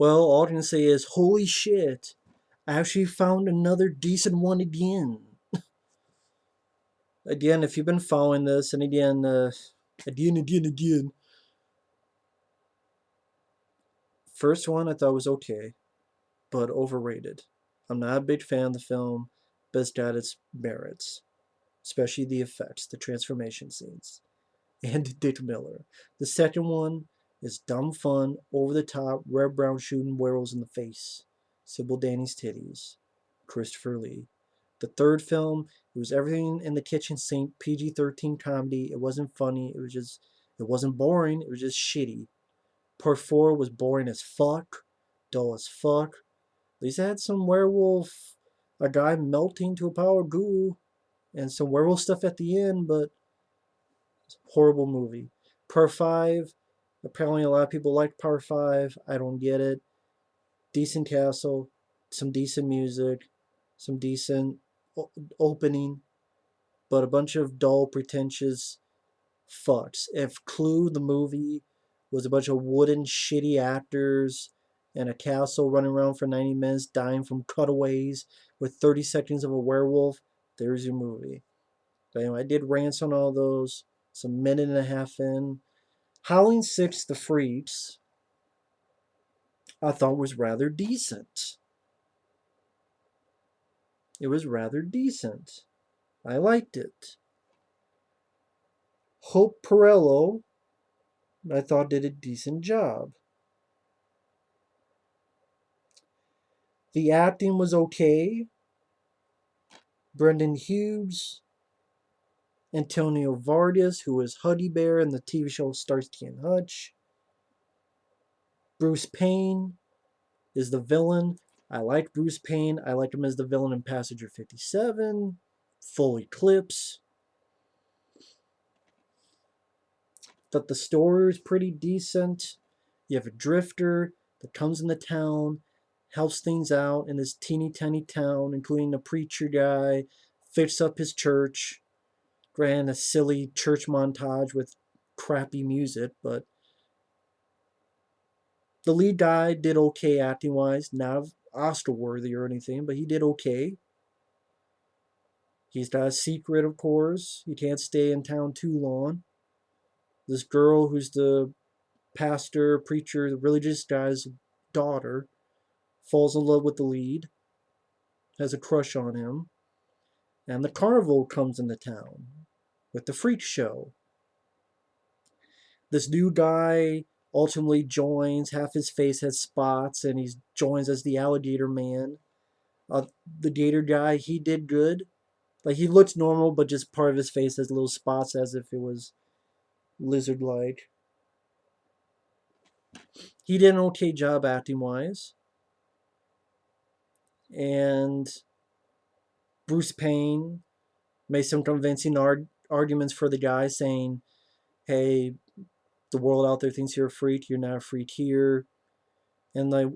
Well, all I can say is, holy shit, I actually found another decent one again. Again, if you've been following this, and again. First one I thought was okay, but overrated. I'm not a big fan of the film, but it's got its merits, especially the effects, the transformation scenes, and Dick Miller. The second one is dumb fun, over the top, Red Brown shooting werewolves in the face, Sybil Danny's titties, Christopher Lee. The third film, it was everything in the kitchen sink, PG-13 comedy. It wasn't funny. It wasn't boring. It was just shitty. Part 4 was boring as fuck, dull as fuck. At least it had some werewolf, a guy melting to a pile of goo, and some werewolf stuff at the end, but horrible movie. Part 5, apparently a lot of people like Part 5. I don't get it. Decent castle, some decent music, some decent opening, but a bunch of dull, pretentious fucks. If Clue, the movie, was a bunch of wooden, shitty actors and a castle running around for 90 minutes, dying from cutaways with 30 seconds of a werewolf, there's your movie. But anyway, I did rants on all those. It's a minute and a half in. Howling VI, The Freaks, I thought was rather decent. It was rather decent. I liked it. Hope Perello, I thought, did a decent job. The acting was okay. Brendan Hughes, Antonio Vargas, who was Huddy Bear in the TV show Starsky and Hutch. Bruce Payne is the villain. I like Bruce Payne. I like him as the villain in Passenger 57. Full Eclipse. Thought the story was pretty decent. You have a drifter that comes in the town, helps things out in this teeny tiny town, including a preacher guy, fixes up his church, ran a silly church montage with crappy music, but the lead guy did okay acting wise, not Oscar worthy or anything, but he did okay. He's got a secret, of course. He can't stay in town too long. This girl, who's the pastor, preacher, the religious guy's daughter, falls in love with the lead, has a crush on him, and the carnival comes into town with the freak show. This new guy ultimately joins. Half his face has spots, and he joins as the alligator man. The gator guy, he did good. Like, he looks normal, but just part of his face has little spots as if it was lizard-like. He did an okay job acting-wise. And Bruce Payne made some convincing arguments for the guy, saying, hey, the world out there thinks you're a freak. You're not a freak here. And like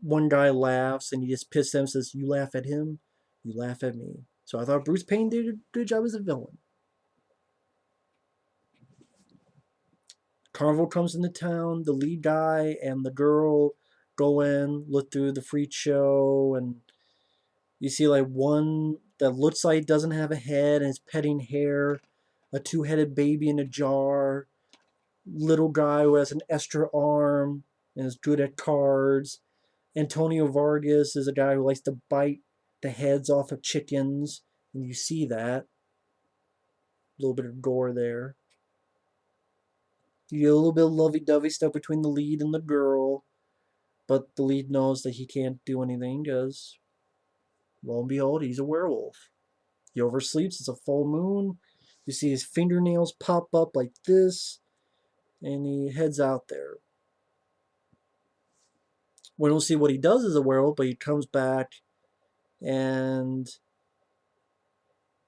one guy laughs, and he just pisses him and says, you laugh at him, you laugh at me. So I thought Bruce Payne did a good job as a villain. Carnival comes into town. The lead guy and the girl go in, look through the freak show, and you see like one that looks like doesn't have a head and is petting hair, a two-headed baby in a jar, little guy who has an extra arm and is good at cards. Antonio Vargas is a guy who likes to bite the heads off of chickens, and you see that. A little bit of gore there. You get a little bit of lovey-dovey stuff between the lead and the girl, but the lead knows that he can't do anything because, lo and behold, he's a werewolf. He oversleeps, it's a full moon. You see his fingernails pop up like this, and he heads out there. We don't see what he does as a werewolf, but he comes back, and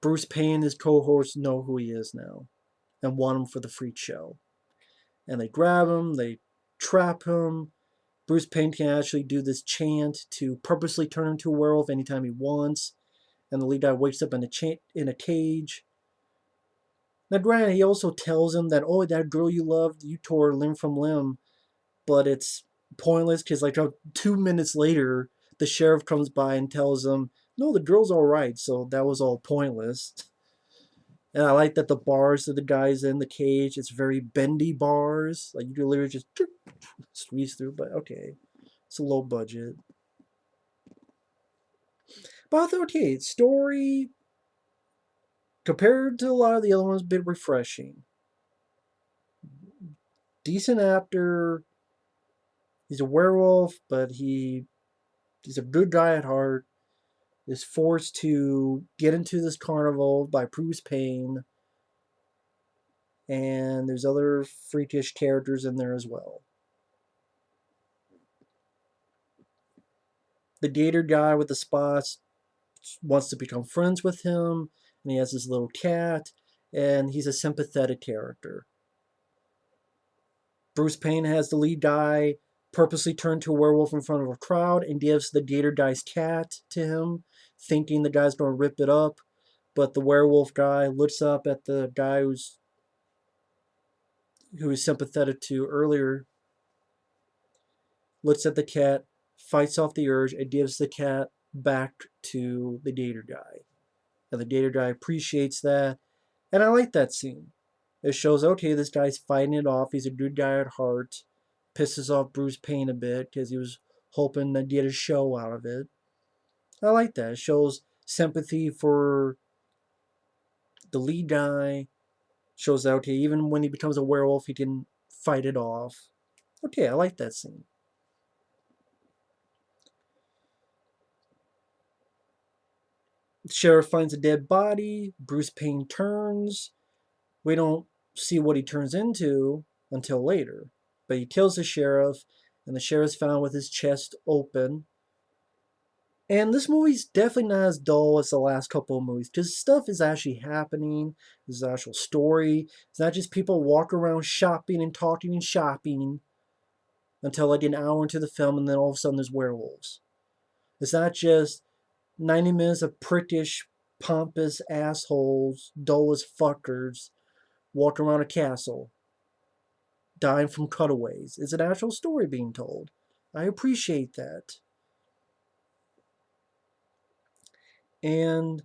Bruce Payne and his cohorts know who he is now and want him for the freak show. And they grab him, they trap him. Bruce Payne can actually do this chant to purposely turn into a werewolf anytime he wants. And the lead guy wakes up in a cage. Now, granted, he also tells him that, oh, that girl you loved, you tore limb from limb, but it's pointless because like 2 minutes later, the sheriff comes by and tells him, "No, the girl's all right." So that was all pointless. And I like that the bars that the guy's in the cage, it's very bendy bars. Like you can literally just squeeze through. But okay, it's a low budget. But okay, story compared to a lot of the other ones, a bit refreshing. Decent actor. He's a werewolf, but he's a good guy at heart. Is forced to get into this carnival by Bruce Payne, and there's other freakish characters in there as well. The gator guy with the spots wants to become friends with him, and he has his little cat, and he's a sympathetic character. Bruce Payne has the lead guy purposely turn to a werewolf in front of a crowd and gives the gator guy's cat to him, thinking the guy's going to rip it up. But the werewolf guy looks up at the guy who was sympathetic to earlier, looks at the cat, fights off the urge, and gives the cat back to the gator guy. And the gator guy appreciates that. And I like that scene. It shows, okay, this guy's fighting it off. He's a good guy at heart. Pisses off Bruce Payne a bit because he was hoping to get a show out of it. I like that. It shows sympathy for the lead guy. Shows that, okay, even when he becomes a werewolf, he can fight it off. Okay, I like that scene. The sheriff finds a dead body. Bruce Payne turns. We don't see what he turns into until later. But he kills the sheriff, and the sheriff's found with his chest open. And this movie's definitely not as dull as the last couple of movies, because stuff is actually happening. There's an actual story. It's not just people walking around shopping and talking and shopping until like an hour into the film, and then all of a sudden there's werewolves. It's not just 90 minutes of prickish, pompous assholes, dull as fuckers, walking around a castle, dying from cutaways. It's an actual story being told. I appreciate that. And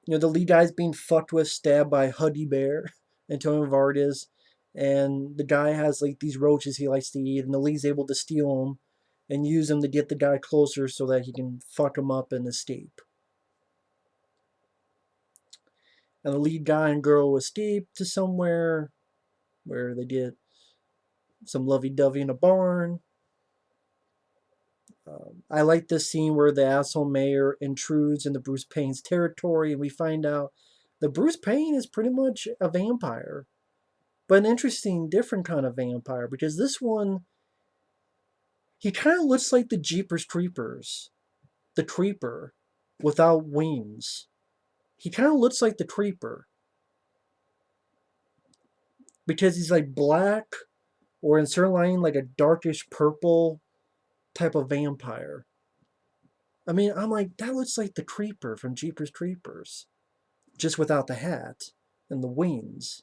the lead guy's being fucked with, stabbed by Huggy Bear, Antonio Vargas, and the guy has like these roaches he likes to eat, and the lead's able to steal them and use them to get the guy closer so that he can fuck him up and escape. And the lead guy and girl escape to somewhere where they get some lovey-dovey in a barn. I like this scene where the asshole mayor intrudes into Bruce Payne's territory, and we find out that Bruce Payne is pretty much a vampire, but an interesting, different kind of vampire, because this one, he kind of looks like the Jeepers Creepers, the Creeper, without wings. He kind of looks like the Creeper, because he's like black, or in certain lighting, like a darkish purple type of vampire. I mean, I'm like, that looks like the Creeper from Jeepers Creepers, just without the hat and the wings.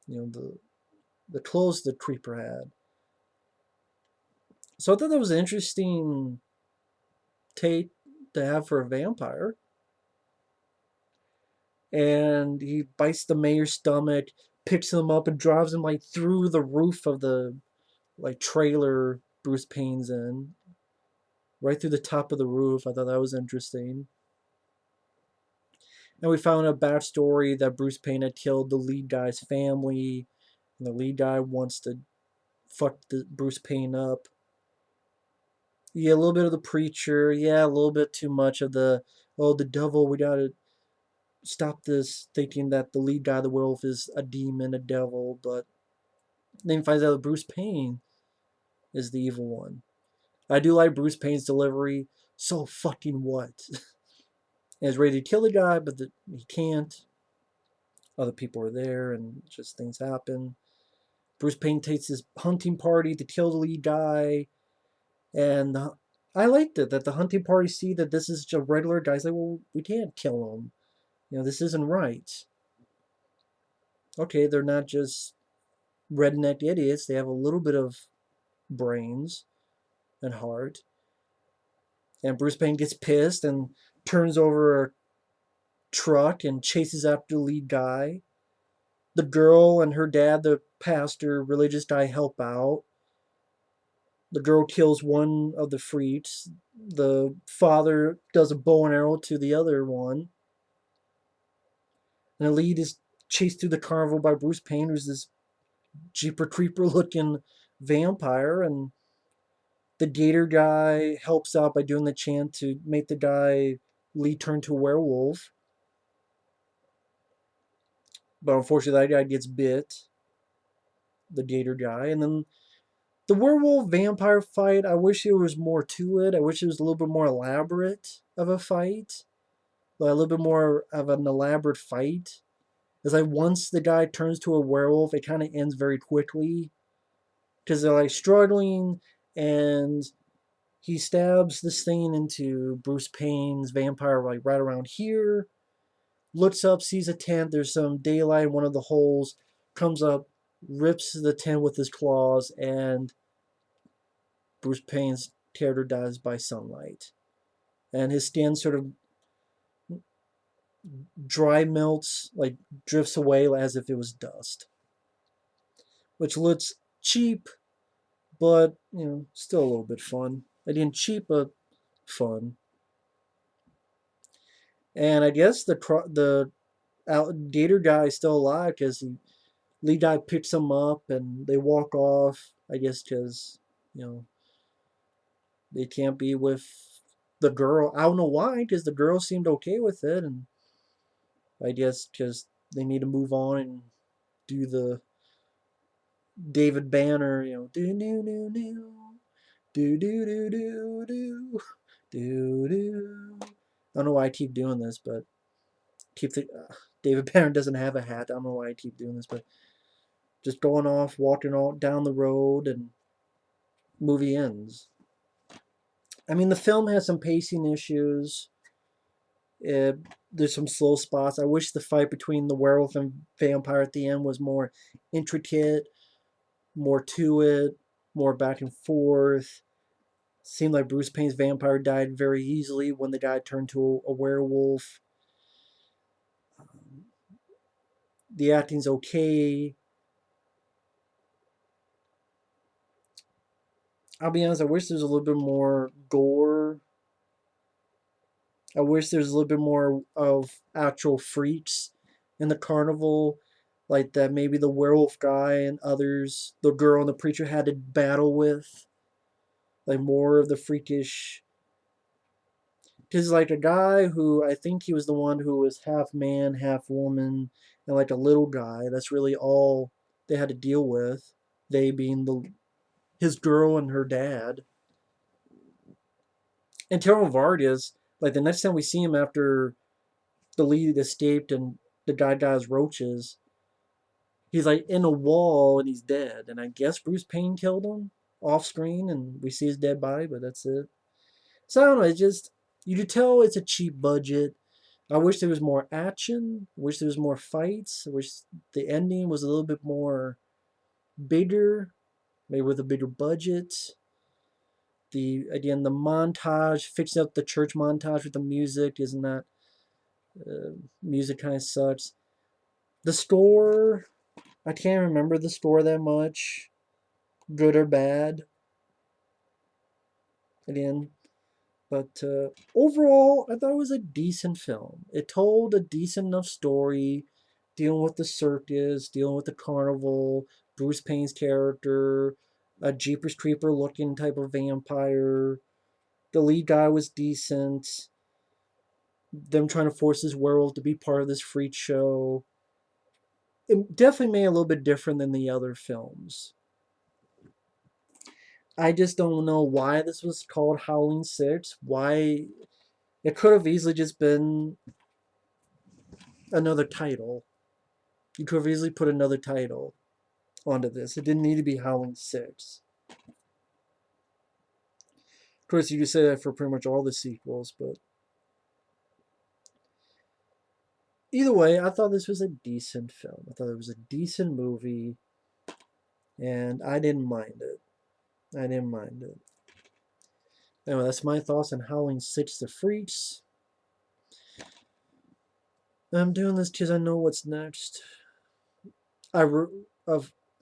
The clothes the Creeper had. So I thought that was an interesting take to have for a vampire. And he bites the mayor's stomach, picks him up, and drives him like through the roof of the like trailer Bruce Payne's in, right through the top of the roof. I thought that was interesting. And we found a backstory that Bruce Payne had killed the lead guy's family, and the lead guy wants to fuck the Bruce Payne up. Yeah, a little bit of the preacher. Yeah, a little bit too much of the, oh, the devil, we gotta stop this, thinking that the lead guy, the werewolf, is a demon, a devil, but then he finds out that Bruce Payne is the evil one. I do like Bruce Payne's delivery. So fucking what? And he's ready to kill the guy, but he can't. Other people are there, and just things happen. Bruce Payne takes his hunting party to kill the lead guy, and I liked it that the hunting party see that this is just a regular guy. He's like, well, we can't kill him. This isn't right. Okay, they're not just redneck idiots. They have a little bit of brains and heart. And Bruce Payne gets pissed and turns over a truck and chases after the lead guy. The girl and her dad, the pastor, religious guy, help out. The girl kills one of the freaks. The father does a bow and arrow to the other one. And the lead is chased through the carnival by Bruce Payne, who's this Jeeper Creeper looking vampire. And the gator guy helps out by doing the chant to make the guy lead turn to a werewolf. But unfortunately, that guy gets bit. The gator guy. And then the werewolf vampire fight, I wish there was more to it. I wish it was a little bit more elaborate of a fight. Like a little bit more of an elaborate fight. It's like once the guy turns to a werewolf, it kind of ends very quickly. Because they're like struggling, and he stabs this thing into Bruce Payne's vampire like right around here. Looks up, sees a tent. There's some daylight in one of the holes. Comes up, rips the tent with his claws, and Bruce Payne's character dies by sunlight. And his skin sort of dry melts, like drifts away as if it was dust. Which looks cheap, but, still a little bit fun. Again, cheap, but fun. And I guess the gator guy is still alive because lead guy picks him up and they walk off. I guess because, they can't be with the girl. I don't know why, because the girl seemed okay with it, and I guess because they need to move on and do the David Banner, do do do do do do do do do do do. I don't know why I keep doing this, but keep the David Banner doesn't have a hat. I don't know why I keep doing this, but just going off, walking all down the road, and movie ends. I mean, the film has some pacing issues. There's some slow spots. I wish the fight between the werewolf and vampire at the end was more intricate, more to it, more back and forth. Seemed like Bruce Payne's vampire died very easily when the guy turned to a werewolf. The acting's okay. I'll be honest, I wish there was a little bit more gore. I wish there was a little bit more of actual freaks in the carnival. Like that maybe the werewolf guy and others, the girl and the preacher had to battle with. Like more of the freakish. Because like a guy who I think he was the one who was half man, half woman, and like a little guy. That's really all they had to deal with. They being his girl and her dad. And Terrell Vargas, like the next time we see him after the lead escaped and the guy got his roaches, he's like in a wall and he's dead. And I guess Bruce Payne killed him off screen, and we see his dead body, but that's it. So I don't know. It's just you could tell it's a cheap budget. I wish there was more action. I wish there was more fights. I wish the ending was a little bit more bigger, maybe with a bigger budget. The montage, fixing up the church montage with the music, isn't that music kind of sucks. The score, I can't remember the score that much, good or bad. Again, but overall, I thought it was a decent film. It told a decent enough story, dealing with the circus, dealing with the carnival, Bruce Payne's character, a Jeepers Creeper looking type of vampire. The lead guy was decent. Them trying to force this werewolf to be part of this freak show. It definitely made it a little bit different than the other films. I just don't know why this was called Howling VI. Why it could have easily just been another title. You could have easily put another title onto this. It didn't need to be Howling VI. Of course, you could say that for pretty much all the sequels, but either way, I thought this was a decent film. I thought it was a decent movie, and I didn't mind it. I didn't mind it. Anyway, that's my thoughts on Howling VI: The Freaks. I'm doing this because I know what's next. I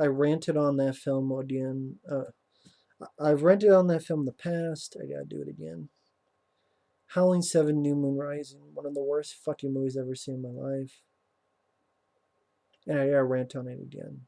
ranted on that film again. I've ranted on that film in the past. I gotta do it again. Howling 7: New Moon Rising. One of the worst fucking movies I've ever seen in my life. And I gotta rant on it again.